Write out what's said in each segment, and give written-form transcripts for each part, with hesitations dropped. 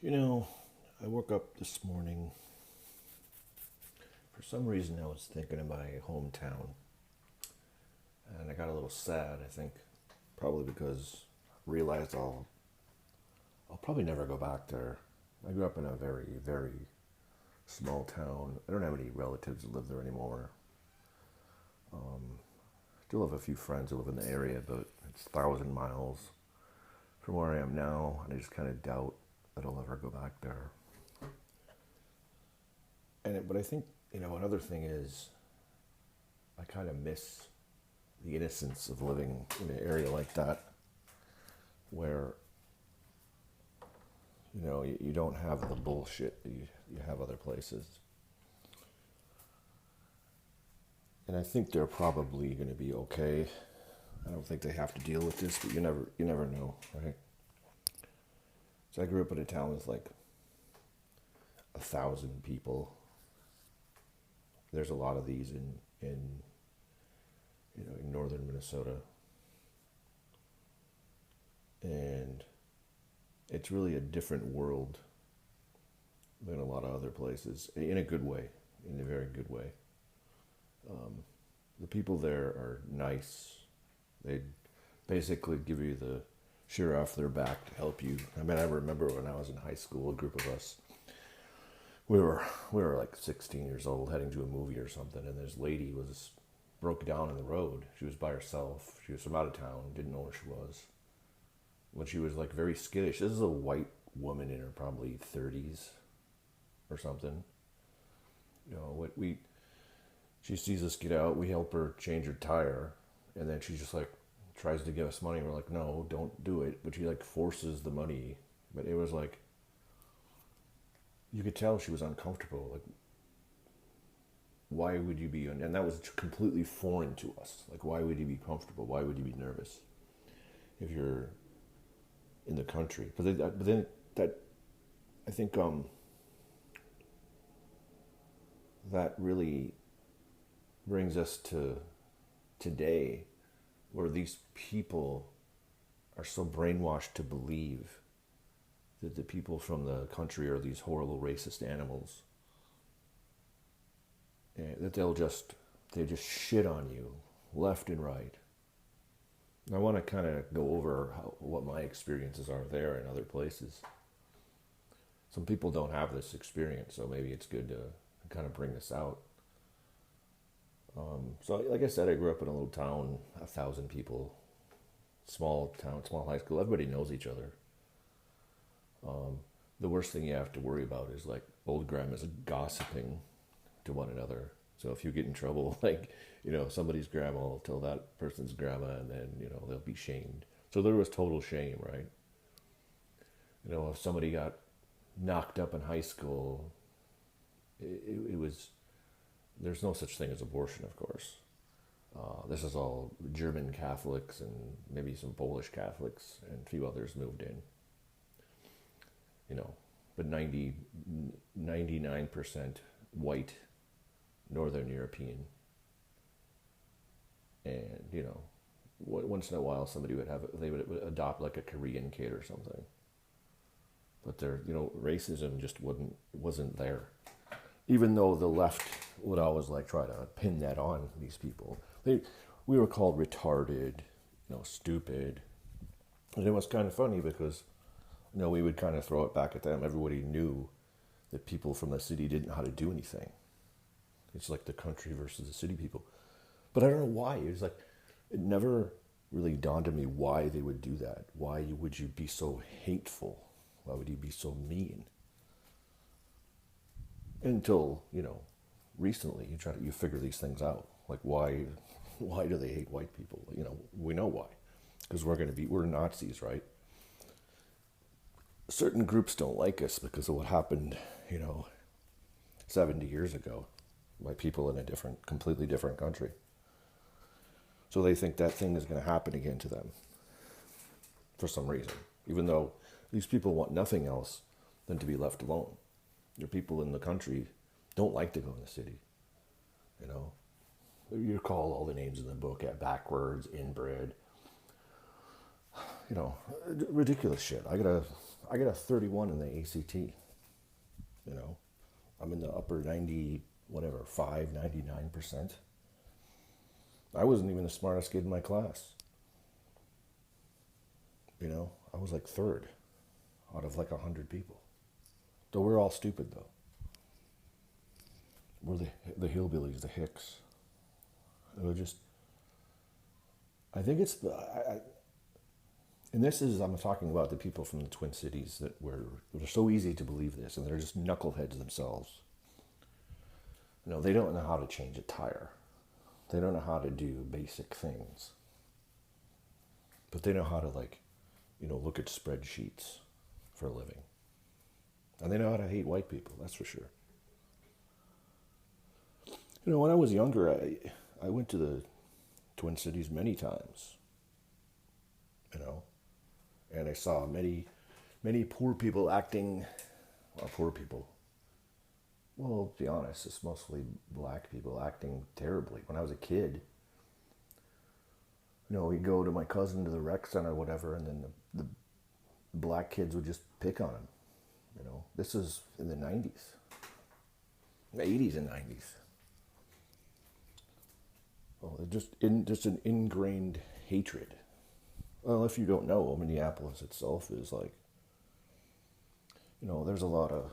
You know, I woke up this morning. For some reason, I was thinking of my hometown, and I got a little sad. I think probably because I realized I'll probably never go back there. I grew up in a very very small town. I don't have any relatives that live there anymore. Still have a few friends who live in the area, but it's 1,000 miles from where I am now, and I just kind of doubt that I'll ever go back there. But I think another thing is I kind of miss the innocence of living in an area like that, where you don't have the bullshit that you have other places. And I think they're probably going to be okay. I don't think they have to deal with this, but you never know, right? So I grew up in a town with like 1,000 people. There's a lot of these in northern Minnesota, and it's really a different world than a lot of other places in a good way, in a very good way. The people there are nice. They basically give you the shirt off their back to help you. I mean, I remember when I was in high school, a group of us, we were like 16 years old, heading to a movie or something, and this lady was broke down in the road. She was by herself. She was from out of town, didn't know where she was. When she was like very skittish, this is a white woman in her probably 30s or something. She sees us get out, we help her change her tire, and then she just like tries to give us money. We're like, no, don't do it. But she like forces the money. But it was like, you could tell she was uncomfortable. Like, why would you be? And that was completely foreign to us. Like, why would you be comfortable? Why would you be nervous if you're in the country? But then that, I think that really brings us to today, where these people are so brainwashed to believe that the people from the country are these horrible racist animals, and that they just shit on you left and right. I want to kind of go over what my experiences are there and other places. Some people don't have this experience, so maybe it's good to kind of bring this out. So like I said, I grew up in a little town, 1,000 people, small town, small high school. Everybody knows each other. The worst thing you have to worry about is like old grandmas gossiping to one another. So if you get in trouble, like, somebody's grandma will tell that person's grandma, and then, they'll be shamed. So there was total shame, right? If somebody got knocked up in high school, it was, there's no such thing as abortion, of course. This is all German Catholics and maybe some Polish Catholics, and a few others moved in. But 99% white, Northern European. And, once in a while somebody they would adopt like a Korean kid or something. But racism just wasn't there. Even though the left would always like try to pin that on these people. We were called retarded, stupid. And it was kind of funny because, we would kind of throw it back at them. Everybody knew that people from the city didn't know how to do anything. It's like the country versus the city people. But I don't know why. It was like, it never really dawned on me why they would do that. Why would you be so hateful? Why would you be so mean? Until, recently you figure these things out. Like, why do they hate white people? We know why. Because we're Nazis, right? Certain groups don't like us because of what happened, 70 years ago by people in a completely different country. So they think that thing is going to happen again to them for some reason, even though these people want nothing else than to be left alone. Your people in the country don't like to go in the city, You call all the names in the book backwards, inbred, ridiculous shit. I I got a 31 in the ACT. You know, I'm in the upper 90, whatever, 99%. I wasn't even the smartest kid in my class. You know, I was like third out of like 100 people. Though we're all stupid though. We're the hillbillies, the hicks. It was just, I think it's, and this is, I'm talking about the people from the Twin Cities that they're so easy to believe this, and they're just knuckleheads themselves. You know, they don't know how to change a tire. They don't know how to do basic things. But they know how to, like, you know, look at spreadsheets for a living. And they know how to hate white people, that's for sure. You know, when I was younger, I went to the Twin Cities many times. You know, and I saw many poor people acting, well, poor people. Well, to be honest, it's mostly black people acting terribly. When I was a kid, you know, we'd go to my cousin to the rec center or whatever, and then the black kids would just pick on him. You know, this is in the 90s, the 80s and 90s. Well, just an ingrained hatred. Well, if you don't know, Minneapolis itself is like, you know, there's a lot of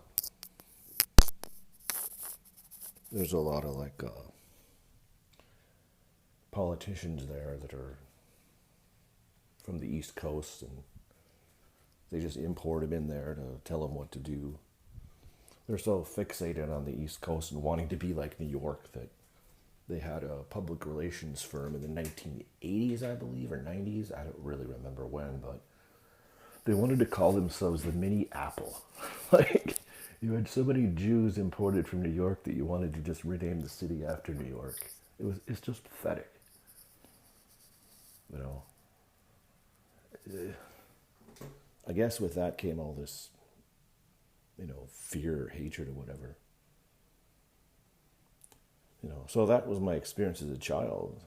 like politicians there that are from the East Coast, and they just import them in there to tell them what to do. They're so fixated on the East Coast and wanting to be like New York that they had a public relations firm in the 1980s, I believe, or 90s. I don't really remember when, but they wanted to call themselves the Mini Apple. Like, you had so many Jews imported from New York that you wanted to just rename the city after New York. It's just pathetic. You know, I guess with that came all this, you know, fear, hatred, or whatever. You know, so that was my experience as a child,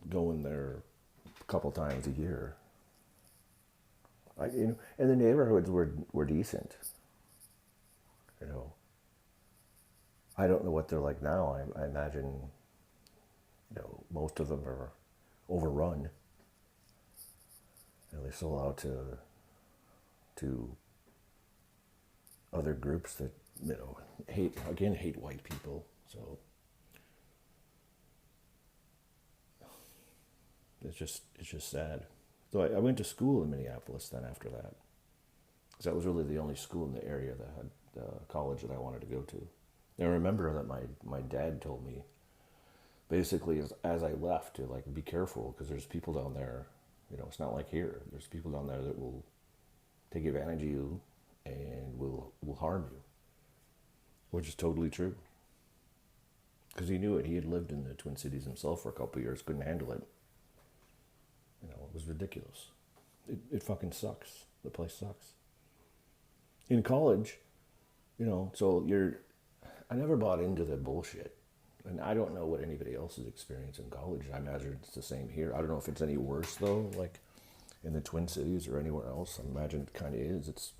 going there a couple times a year. You know, and the neighborhoods were decent. You know, I don't know what they're like now. I imagine, you know, most of them are overrun. You know, they sell out to other groups that, you know, hate white people. So it's just sad. So I went to school in Minneapolis then after that, because that was really the only school in the area that had college that I wanted to go to. And I remember that my dad told me, basically as I left, to like be careful, because there's people down there. You know, it's not like here. There's people down there that will take advantage of you and will harm you, which is totally true. Because he knew it. He had lived in the Twin Cities himself for a couple of years, couldn't handle it. You know, it was ridiculous. It fucking sucks. The place sucks. In college, you know, I never bought into the bullshit. And I don't know what anybody else's experience in college. I imagine it's the same here. I don't know if it's any worse, though, like in the Twin Cities or anywhere else. I imagine it kind of is. It's,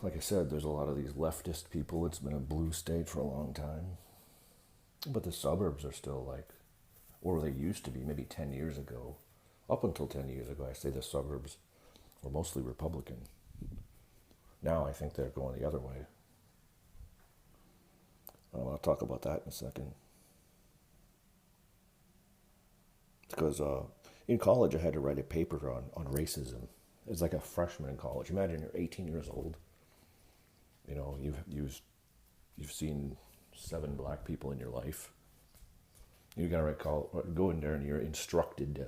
like I said, there's a lot of these leftist people. It's been a blue state for a long time. But the suburbs are still like, or they used to be maybe 10 years ago. Up until 10 years ago, I say the suburbs were mostly Republican. Now I think they're going the other way. I'll talk about that in a second. Because in college I had to write a paper on racism. It's like a freshman in college. Imagine you're 18 years old. You know, you've seen 7 black people in your life. You gotta go in there and you're instructed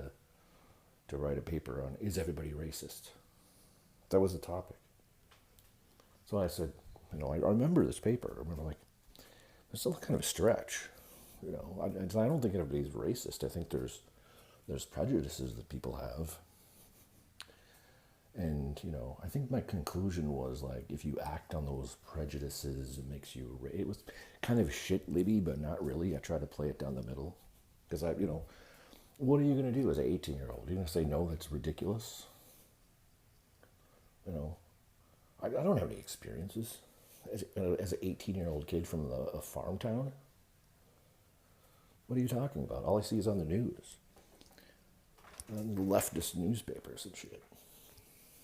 to write a paper on, is everybody racist? That was the topic. So I said, you know, I remember this paper. I remember, like, it's still kind of a stretch. You know, I don't think everybody's racist. I think there's prejudices that people have. And, you know, I think my conclusion was, like, if you act on those prejudices, it makes you, it was kind of shit-libby, but not really. I tried to play it down the middle. Because you know, what are you going to do as an 18-year-old? You're going to say, no, that's ridiculous? You know, I don't have any experiences as an 18-year-old kid from a farm town. What are you talking about? All I see is on the news. On the leftist newspapers and shit.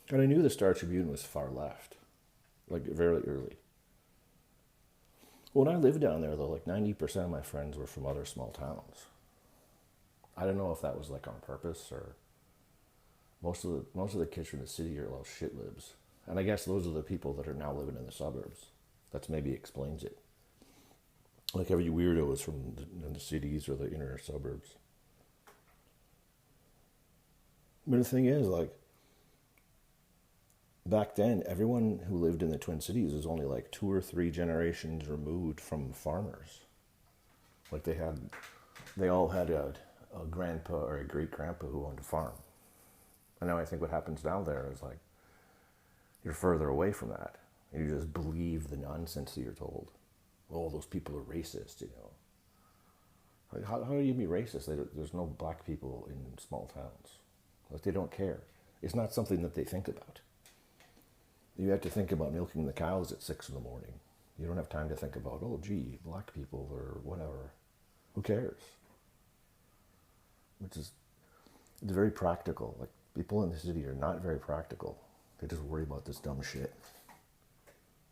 And I knew the Star Tribune was far left. Like, very early. When I lived down there, though, like 90% of my friends were from other small towns. I don't know if that was like on purpose or most of the kids from the city are little shit libs. And I guess those are the people that are now living in the suburbs. That's maybe explains it. Like every weirdo is from the cities or the inner suburbs. But the thing is, like, back then, everyone who lived in the Twin Cities was only like 2 or 3 generations removed from farmers. Like they all had a grandpa or a great grandpa who owned a farm. And now I think what happens down there is like, you're further away from that. And you just believe the nonsense that you're told. Oh, those people are racist, you know. Like, how do you be racist? There's no black people in small towns. Like, they don't care. It's not something that they think about. You have to think about milking the cows at 6 in the morning. You don't have time to think about, oh, gee, black people or whatever. Who cares? It's very practical. Like, people in the city are not very practical. They just worry about this dumb shit.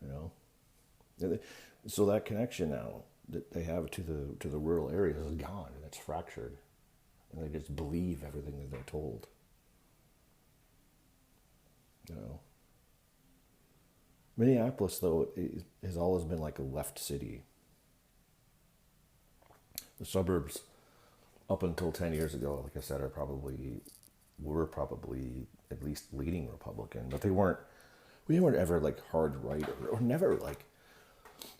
You know? So that connection now that they have to the rural areas is gone, and it's fractured. And they just believe everything that they're told. You know? Minneapolis, though, has always been like a left city. The suburbs, up until 10 years ago, like I said, were probably at least leaning Republican, but we weren't ever like hard right or never like,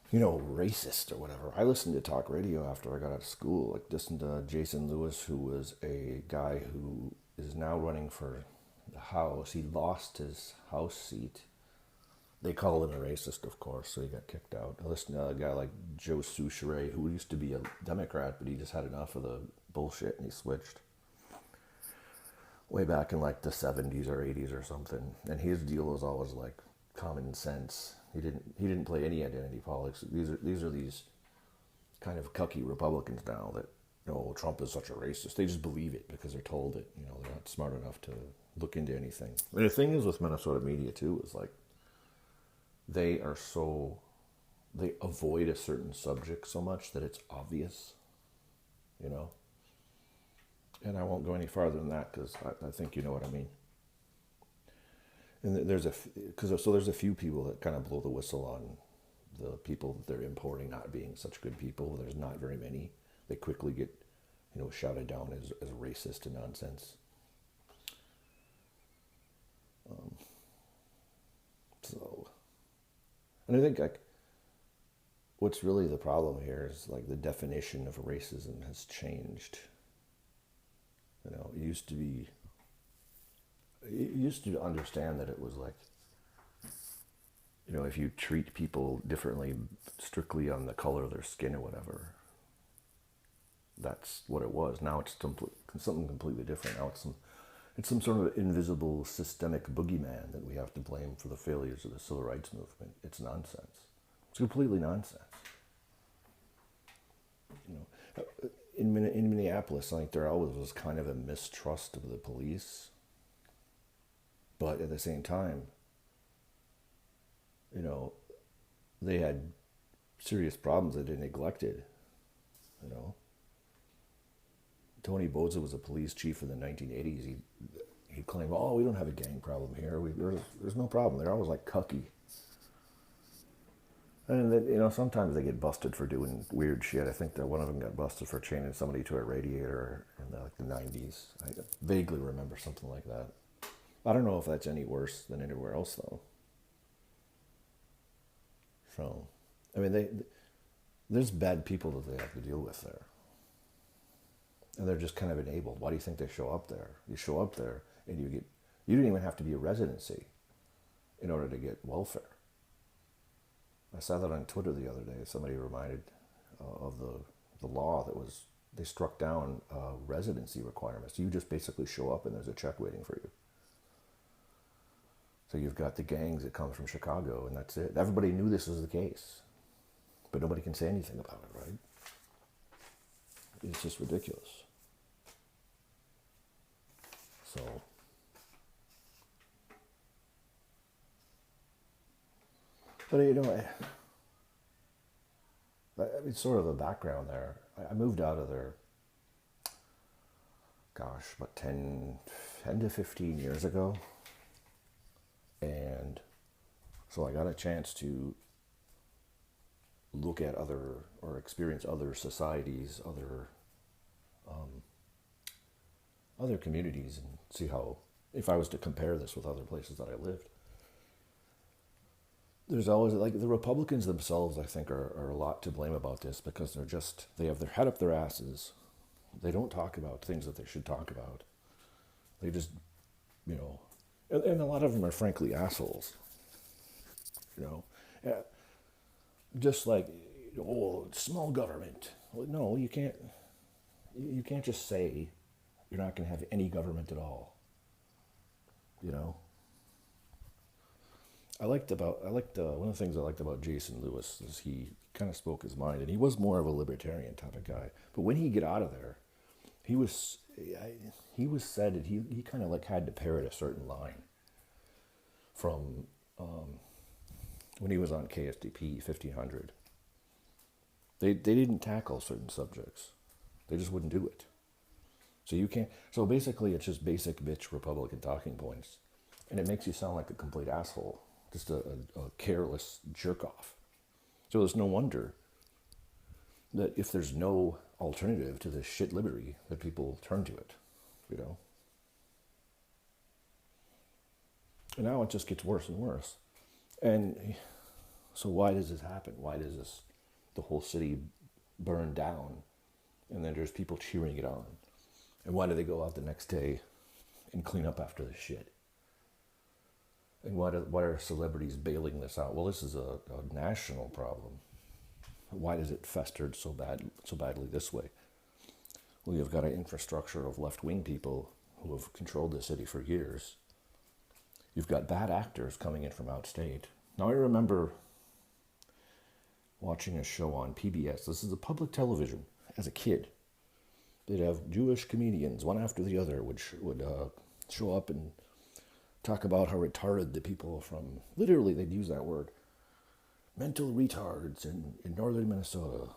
you know, racist or whatever. I listened to talk radio after I got out of school, like listened to Jason Lewis, who was a guy who is now running for the House. He lost his House seat. They call him a racist, of course, so he got kicked out. I listened to a guy like Joe Souchere, who used to be a Democrat, but he just had enough of the bullshit and he switched. Way back in like the 70s or 80s or something. And his deal was always like common sense. He didn't play any identity politics. These are these kind of cucky Republicans now that, you know, Trump is such a racist. They just believe it because they're told it. You know, they're not smart enough to look into anything. And the thing is with Minnesota media too is like they avoid a certain subject so much that it's obvious, you know. And I won't go any farther than that because I think you know what I mean. And there's a few people that kind of blow the whistle on the people that they're importing not being such good people. There's not very many. They quickly get, you know, shouted down as racist and nonsense. And I think like what's really the problem here is like the definition of racism has changed. You know, you used to understand that it was like, you know, if you treat people differently strictly on the color of their skin or whatever, that's what it was. Now it's something completely different. Now it's some sort of invisible systemic boogeyman that we have to blame for the failures of the civil rights movement. It's nonsense. It's completely nonsense. You know, in Minneapolis, I think there always was kind of a mistrust of the police. But at the same time, you know, they had serious problems that they neglected, you know. Tony Boza was a police chief in the 1980s. He claimed, oh, we don't have a gang problem here. There's no problem. They're always like cucky. And, you know, sometimes they get busted for doing weird shit. I think that one of them got busted for chaining somebody to a radiator in the 90s. I vaguely remember something like that. I don't know if that's any worse than anywhere else, though. So, I mean, there's bad people that they have to deal with there. And they're just kind of enabled. Why do you think they show up there? You show up there and you don't even have to be a residency in order to get welfare. I saw that on Twitter the other day. Somebody reminded of the law that they struck down residency requirements. You just basically show up and there's a check waiting for you. So you've got the gangs that come from Chicago, and that's it. Everybody knew this was the case, but nobody can say anything about it, right? It's just ridiculous. So, but it's sort of a background there. I moved out of there, gosh, about 10 to 15 years ago. And so I got a chance to look at other or experience other societies, other communities, and see how, if I was to compare this with other places that I lived. There's always, like, the Republicans themselves, I think, are a lot to blame about this, because they have their head up their asses. They don't talk about things that they should talk about. They just, and a lot of them are frankly assholes. Yeah, just like, small government. Well, no, you can't just say you're not going to have any government at all. One of the things I liked about Jason Lewis is he kind of spoke his mind, and he was more of a libertarian type of guy. But when he got out of there, he said that he kind of like had to parrot a certain line from when he was on KSDP 1500. They didn't tackle certain subjects. They just wouldn't do it. So you can't. So basically, it's just basic bitch Republican talking points, and it makes you sound like a complete asshole, just a careless jerk off. So it's no wonder that if there's no alternative to this shit liberty, that people turn to it. And now it just gets worse and worse. And so why does this happen? Why does the whole city burn down, and then there's people cheering it on? And why do they go out the next day and clean up after this shit? And why are celebrities bailing this out? Well, this is a national problem. Why does it fester so badly this way? Well, you've got an infrastructure of left-wing people who have controlled the city for years. You've got bad actors coming in from outstate. Now, I remember watching a show on PBS. This is a public television. As a kid, they'd have Jewish comedians, one after the other, would show up and talk about how retarded the people from, literally they'd use that word, mental retards in northern Minnesota.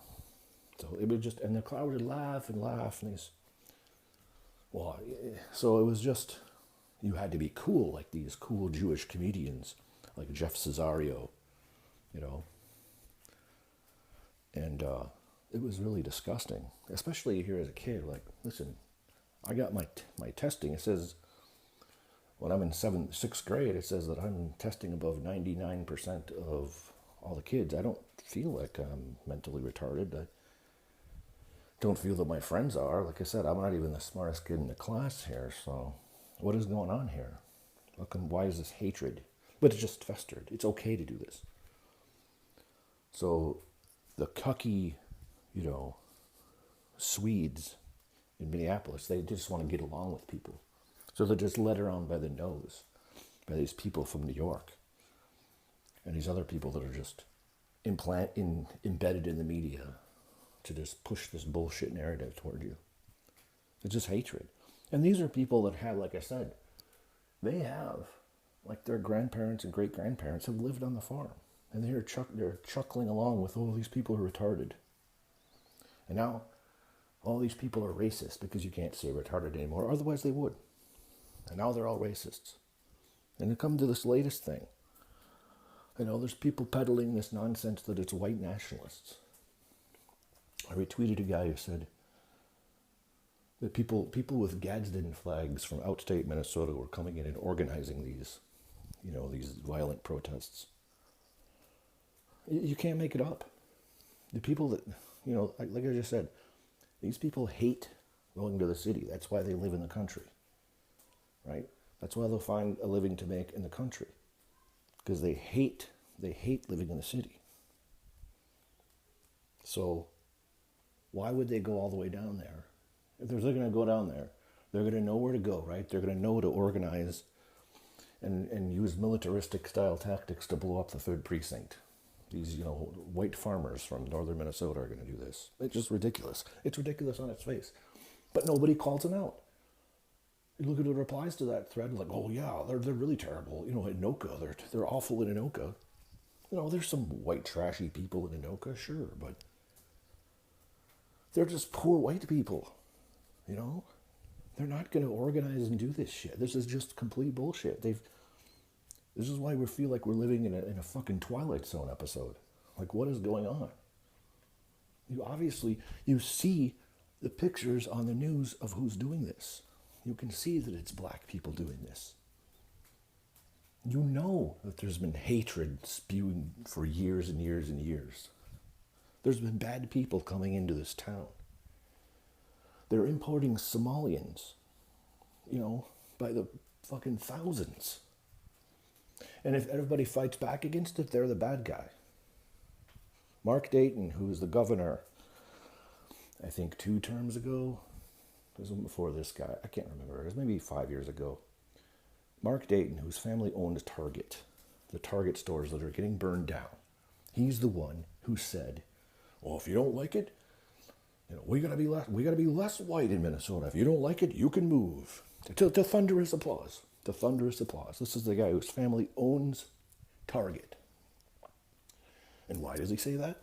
So it would just, and the crowd would laugh and laugh, and so it was just, you had to be cool, like these cool Jewish comedians, like Jeff Cesario, and it was really disgusting, especially here as a kid. Like, listen, I got my testing. It says, when I'm in sixth grade, it says that I'm testing above 99% of all the kids. I don't feel like I'm mentally retarded. I don't feel that my friends are. Like I said, I'm not even the smartest kid in the class here. So what is going on here? Why is this hatred? But it just festered. It's okay to do this. So the cucky, Swedes in Minneapolis, they just want to get along with people. So they're just led around by the nose by these people from New York. And these other people that are just embedded in the media to just push this bullshit narrative toward you. It's just hatred. And these are people that have, like I said, they have, like their grandparents and great-grandparents have lived on the farm. And they're chuckling along with, these people are retarded. And now all these people are racist because you can't say retarded anymore. Otherwise they would. And now they're all racists. And they come to this latest thing. There's people peddling this nonsense that it's white nationalists. I retweeted a guy who said that people with Gadsden flags from Outstate, Minnesota were coming in and organizing these violent protests. You can't make it up. The people that, like I just said, these people hate going to the city. That's why they live in the country, right? That's why they'll find a living to make in the country, because they hate living in the city. So why would they go all the way down there? If they're going to go down there, they're going to know where to go, right? They're going to know to organize and use militaristic style tactics to blow up the 3rd precinct. These, white farmers from northern Minnesota are going to do this. It's just ridiculous. It's ridiculous on its face. But nobody calls them out. You look at the replies to that thread, like, oh yeah, they're really terrible. Anoka, they're awful in Anoka. There's some white trashy people in Anoka, sure, but they're just poor white people. They're not going to organize and do this shit. This is just complete bullshit. This is why we feel like we're living in a fucking Twilight Zone episode. Like, what is going on? You see the pictures on the news of who's doing this. You can see that it's black people doing this. You know that there's been hatred spewing for years and years and years. There's been bad people coming into this town. They're importing Somalians, by the fucking thousands. And if everybody fights back against it, they're the bad guy. Mark Dayton, who was the governor, I think 2 terms ago, this was before this guy, I can't remember, it was maybe 5 years ago. Mark Dayton, whose family owned Target, the Target stores that are getting burned down, he's the one who said, well, if you don't like it, we gotta be less white in Minnesota. If you don't like it, you can move. To thunderous applause. To thunderous applause. This is the guy whose family owns Target. And why does he say that?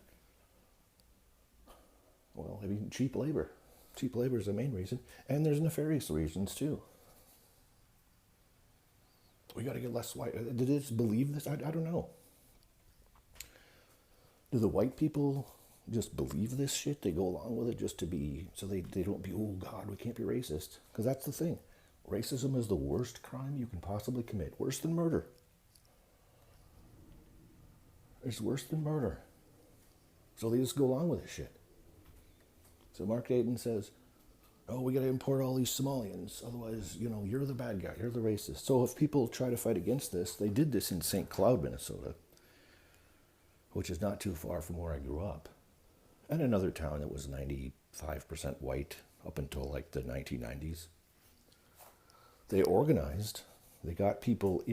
Well, cheap labor. Cheap labor is the main reason. And there's nefarious reasons, too. We got to get less white. Did they just believe this? I don't know. Do the white people just believe this shit? They go along with it just to be, so they don't be, oh God, we can't be racist. Because that's the thing. Racism is the worst crime you can possibly commit. Worse than murder. It's worse than murder. So they just go along with this shit. So Mark Dayton says, oh, we got to import all these Somalians. Otherwise, you're the bad guy. You're the racist. So if people try to fight against this, they did this in St. Cloud, Minnesota, which is not too far from where I grew up. And another town that was 95% white up until like the 1990s. They organized. They got people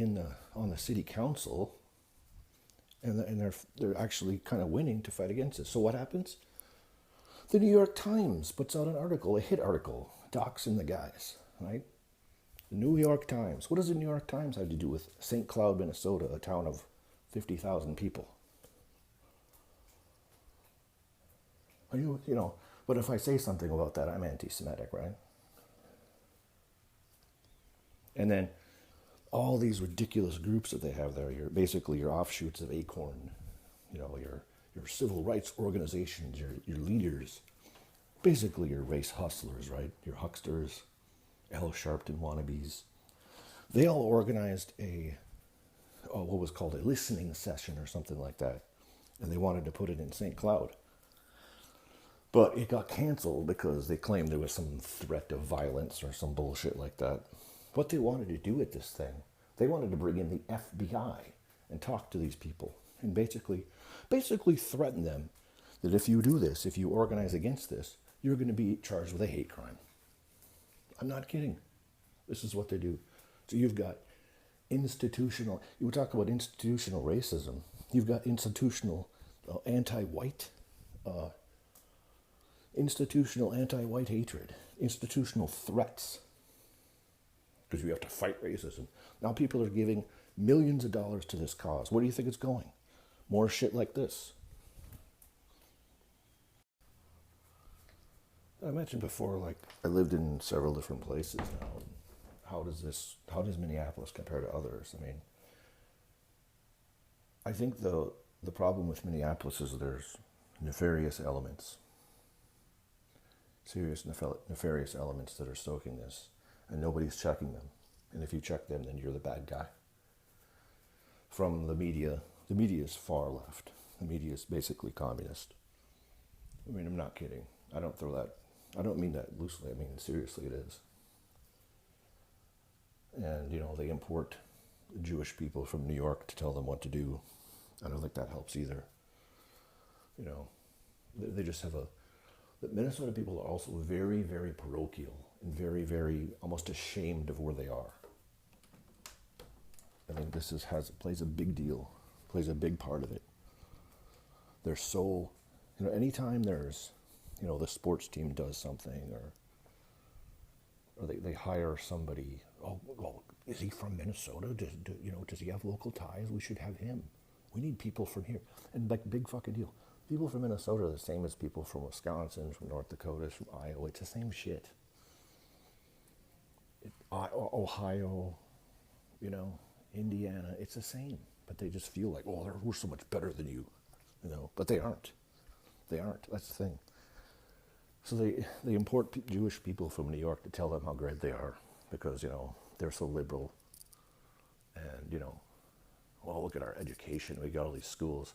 on the city council, and they're actually kind of winning to fight against it. So what happens? The New York Times puts out an article, a hit article, doxing the guys, right? The New York Times. What does the New York Times have to do with St. Cloud, Minnesota, a town of 50,000 people? But if I say something about that, I'm anti-Semitic, right? And then all these ridiculous groups that they have there, basically your offshoots of Acorn, your civil rights organizations, your leaders, basically your race hustlers, right? Your hucksters, Al Sharpton wannabes. They all organized what was called a listening session or something like that. And they wanted to put it in St. Cloud. But it got canceled because they claimed there was some threat of violence or some bullshit like that. What they wanted to do with this thing, they wanted to bring in the FBI and talk to these people and basically threaten them that if you do this, if you organize against this, you're going to be charged with a hate crime. I'm not kidding. This is what they do. So you've got you talk about institutional racism. You've got institutional anti-white hatred, institutional threats. Because we have to fight racism. Now people are giving millions of dollars to this cause. Where do you think it's going? More shit like this. I mentioned before, like, I lived in several different places now. How does Minneapolis compare to others? I think the problem with Minneapolis is there's nefarious elements. Serious nefarious elements that are stoking this. And nobody's checking them. And if you check them, then you're the bad guy. From the media is far left. The media is basically communist. I'm not kidding. I don't mean that loosely. I mean, seriously, it is. And, they import Jewish people from New York to tell them what to do. I don't think that helps either. They just have the Minnesota people are also very, very parochial and very, very almost ashamed of where they are. I think this plays a big deal, plays a big part of it. They're so, anytime there's, the sports team does something, or they hire somebody. Oh, well, is he from Minnesota? Does he have local ties? We should have him. We need people from here. And like, big fucking deal. People from Minnesota are the same as people from Wisconsin, from North Dakota, from Iowa. It's the same shit. Ohio, Indiana, it's the same. But they just feel like, oh, we're so much better than you, But they aren't. They aren't. That's the thing. So they import Jewish people from New York to tell them how great they are because, they're so liberal. And, well, look at our education. We got all these schools.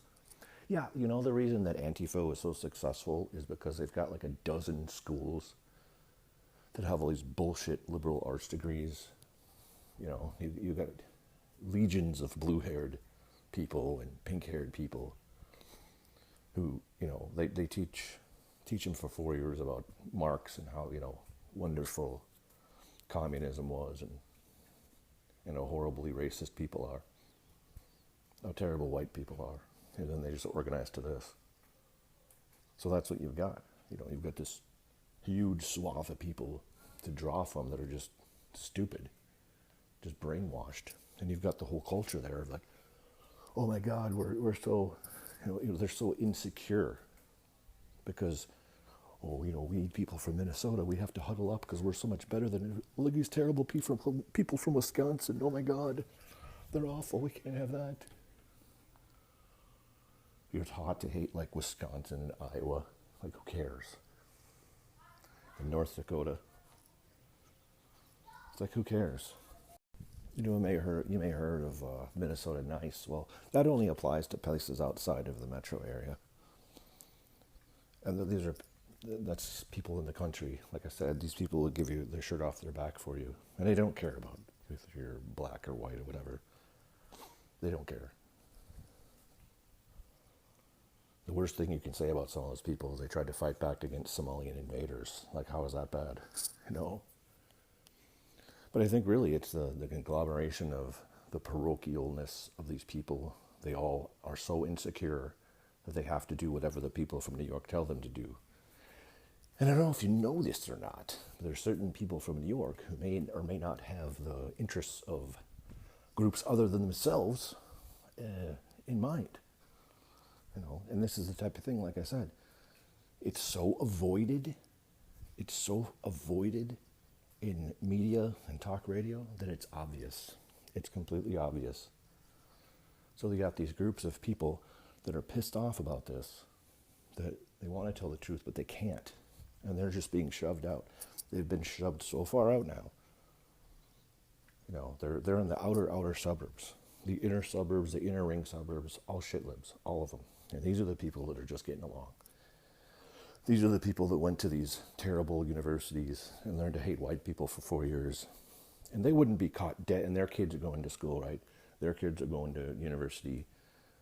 Yeah, the reason that Antifa was so successful is because they've got like a dozen schools that have all these bullshit liberal arts degrees. You got legions of blue-haired people and pink-haired people who, they teach them for 4 years about Marx and how, wonderful communism was and how horribly racist people are, how terrible white people are. And then they just organize to this. So that's what you've got. You've got this huge swath of people to draw from that are just stupid, just brainwashed. And you've got the whole culture there of like, oh my God, we're so, they're so insecure because, we people from Minnesota, we have to huddle up because we're so much better than, look, these terrible people from Wisconsin, oh my God, they're awful, we can't have that. You're taught to hate like Wisconsin and Iowa. Like, who cares? In North Dakota, it's like, who cares? You may have heard of Minnesota Nice. Well, that only applies to places outside of the metro area. And that's people in the country. Like I said, these people will give you their shirt off their back for you, and they don't care about if you're black or white or whatever. They don't care. The worst thing you can say about some of those people is they tried to fight back against Somalian invaders. Like, how is that bad? But I think really it's the conglomeration of the parochialness of these people. They all are so insecure that they have to do whatever the people from New York tell them to do. And I don't know if you know this or not, but there are certain people from New York who may or may not have the interests of groups other than themselves in mind. And this is the type of thing, like I said, it's so avoided in media and talk radio that it's obvious. It's completely obvious. So they got these groups of people that are pissed off about this, that they want to tell the truth, but they can't. And they're just being shoved out. They've been shoved so far out now. They're in the outer suburbs, the inner suburbs, the inner ring suburbs, all shit libs, all of them. And these are the people that are just getting along. These are the people that went to these terrible universities and learned to hate white people for 4 years. And they wouldn't be caught dead, and their kids are going to school, right? Their kids are going to university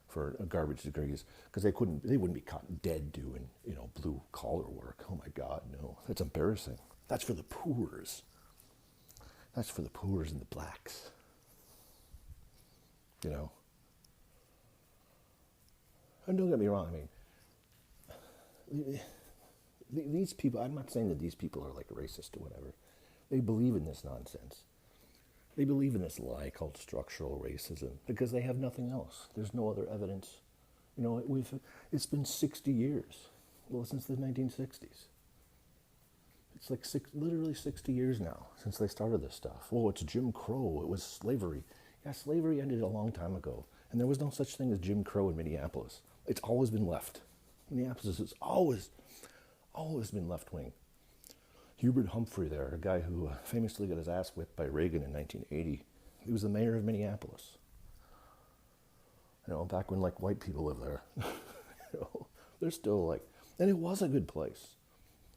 for garbage degrees because they wouldn't be caught dead doing, blue collar work. Oh my God, no. That's embarrassing. That's for the poors. That's for the poors and the blacks. And don't get me wrong, these people, I'm not saying that these people are like racist or whatever. They believe in this nonsense. They believe in this lie called structural racism because they have nothing else. There's no other evidence. It's been 60 years, since the 1960s. It's like literally 60 years now since they started this stuff. Oh, it's Jim Crow. It was slavery. Yeah, slavery ended a long time ago. And there was no such thing as Jim Crow in Minneapolis. It's always been left. Minneapolis has always been left-wing. Hubert Humphrey there, a guy who famously got his ass whipped by Reagan in 1980. He was the mayor of Minneapolis. Back when like white people lived there. They're still like, and it was a good place.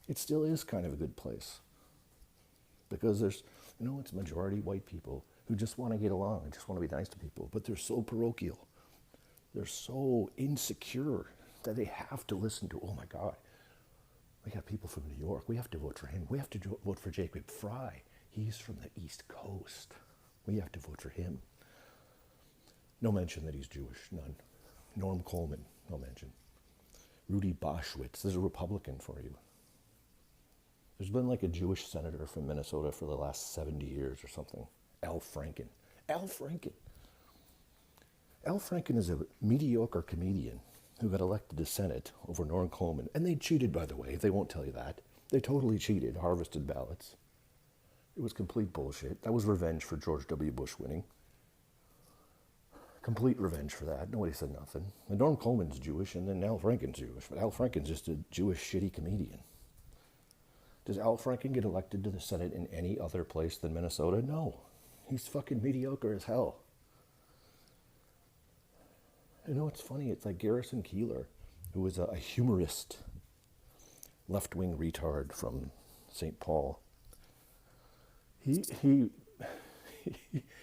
It still is kind of a good place. Because there's, it's majority white people who just want to get along and just want to be nice to people, but they're so parochial. They're so insecure that they have to listen to, oh my God, we got people from New York. We have to vote for him. We have to vote for Jacob Fry. He's from the East Coast. We have to vote for him. No mention that he's Jewish, none. Norm Coleman, no mention. Rudy Boschwitz, there's a Republican for you. There's been like a Jewish senator from Minnesota for the last 70 years or something. Al Franken. Al Franken. Al Franken is a mediocre comedian who got elected to Senate over Norm Coleman. And they cheated, by the way. They won't tell you that. They totally cheated, harvested ballots. It was complete bullshit. That was revenge for George W. Bush winning. Complete revenge for that. Nobody said nothing. And Norm Coleman's Jewish, and then Al Franken's Jewish. But Al Franken's just a Jewish shitty comedian. Does Al Franken get elected to the Senate in any other place than Minnesota? No. He's fucking mediocre as hell. You know what's funny? It's like Garrison Keillor, who was a humorist, left-wing retard from St. Paul.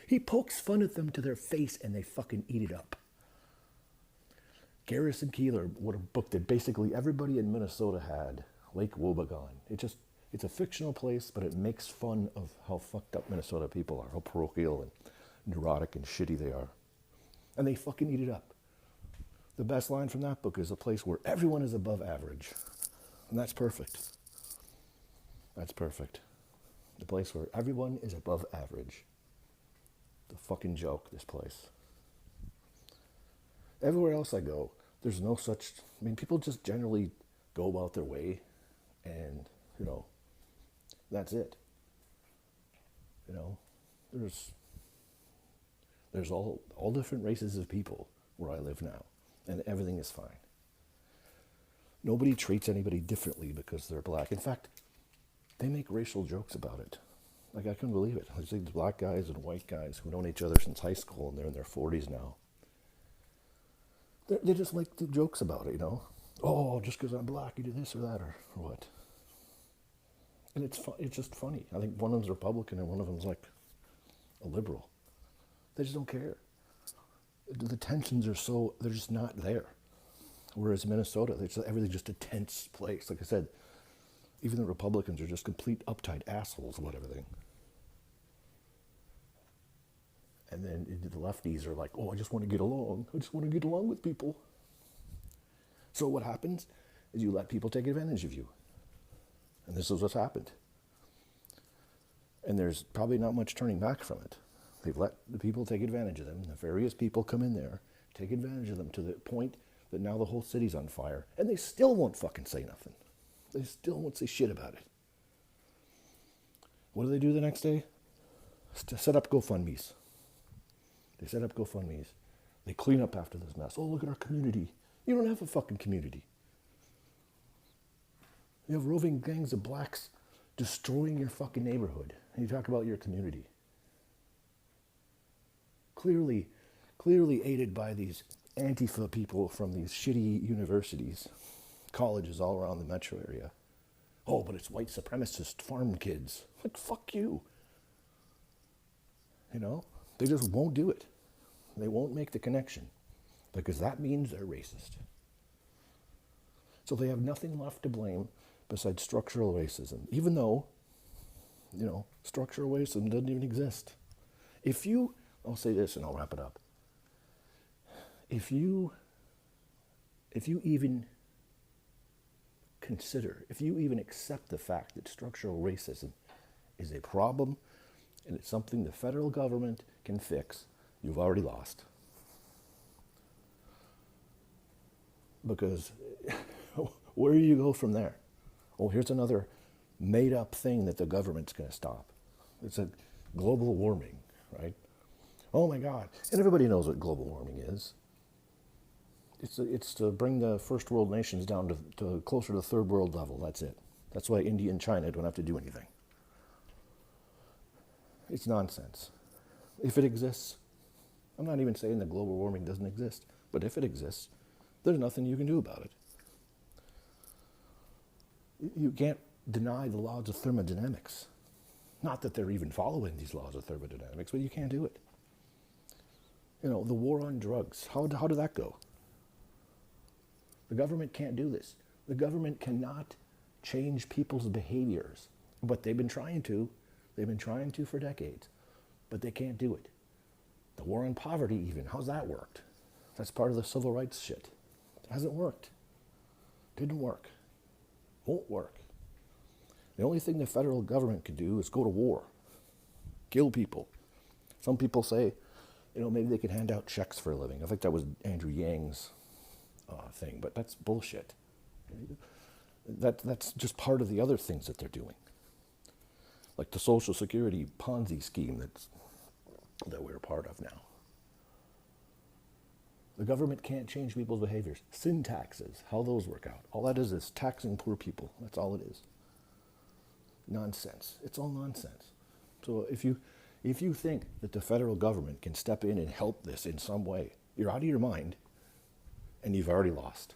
He pokes fun at them to their face and they fucking eat it up. Garrison Keillor would have booked it. Basically everybody in Minnesota had Lake Wobegon. It's a fictional place, but it makes fun of how fucked up Minnesota people are, how parochial and neurotic and shitty they are. And they fucking eat it up. The best line from that book is a place where everyone is above average. And that's perfect. That's perfect. The place where everyone is above average. The fucking joke, this place. Everywhere else I go, there's no such... I mean, people just generally go about their way and, you know, that's it. You know, there's all different races of people where I live now, and everything is fine. Nobody treats anybody differently because they're black. In fact, they make racial jokes about it. Like, I couldn't believe it. There's these black guys and white guys who've known each other since high school, and they're in their 40s now. They just like the jokes about it, you know? Oh, just because I'm black, you do this or that, or what? And it's just funny. I think one of them's Republican and one of them's like a liberal. They just don't care. The tensions are they're just not there. Whereas Minnesota, everything's just a tense place. Like I said, even the Republicans are just complete uptight assholes about everything. And then the lefties are like, oh, I just want to get along. I just want to get along with people. So what happens is you let people take advantage of you. And this is what's happened. And there's probably not much turning back from it. They've let the people take advantage of them. The various people come in there, take advantage of them to the point that now the whole city's on fire. And they still won't fucking say nothing. They still won't say shit about it. What do they do the next day? Set up GoFundMes. They set up GoFundMes. They clean up after this mess. Oh, look at our community. You don't have a fucking community. You have roving gangs of blacks destroying your fucking neighborhood. And you talk about your community. Clearly aided by these Antifa people from these shitty universities, colleges all around the metro area. Oh, but it's white supremacist farm kids. Like, fuck you. You know, they just won't do it. They won't make the connection because that means they're racist. So they have nothing left to blame besides structural racism, even though, you know, structural racism doesn't even exist. I'll say this and I'll wrap it up. If you even accept the fact that structural racism is a problem and it's something the federal government can fix, you've already lost. Because where do you go from there? Oh, here's another made-up thing that the government's going to stop. It's a global warming, right? Oh my God. And everybody knows what global warming is. It's to bring the first world nations down to closer to third world level. That's it. That's why India and China don't have to do anything. It's nonsense. If it exists, I'm not even saying that global warming doesn't exist, but if it exists, there's nothing you can do about it. You can't deny the laws of thermodynamics. Not that they're even following these laws of thermodynamics, but you can't do it. You know, the war on drugs, how did that go? The government can't do this. The government cannot change people's behaviors, but they've been trying to. They've been trying to for decades, but they can't do it. The war on poverty even, how's that worked? That's part of the civil rights shit. It hasn't worked. Didn't work. Won't work. The only thing the federal government can do is go to war. Kill people. Some people say, maybe they can hand out checks for a living. I think that was Andrew Yang's thing, but that's bullshit. That's just part of the other things that they're doing. Like the Social Security Ponzi scheme that we're a part of now. The government can't change people's behaviors. Sin taxes, how those work out. All that is taxing poor people. That's all it is. Nonsense. It's all nonsense. So if you think that the federal government can step in and help this in some way, you're out of your mind and you've already lost.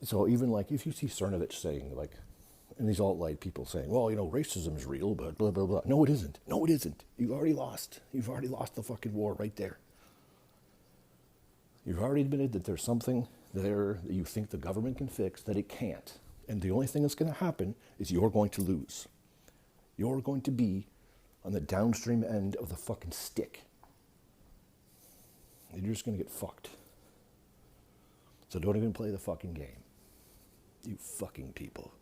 So even like if you see Cernovich saying and these alt-right people saying, well, racism is real, but blah, blah, blah. No, it isn't. No, it isn't. You've already lost. You've already lost the fucking war right there. You've already admitted that there's something there that you think the government can fix that it can't. And the only thing that's going to happen is you're going to lose. You're going to be on the downstream end of the fucking stick. And you're just going to get fucked. So don't even play the fucking game. You fucking people.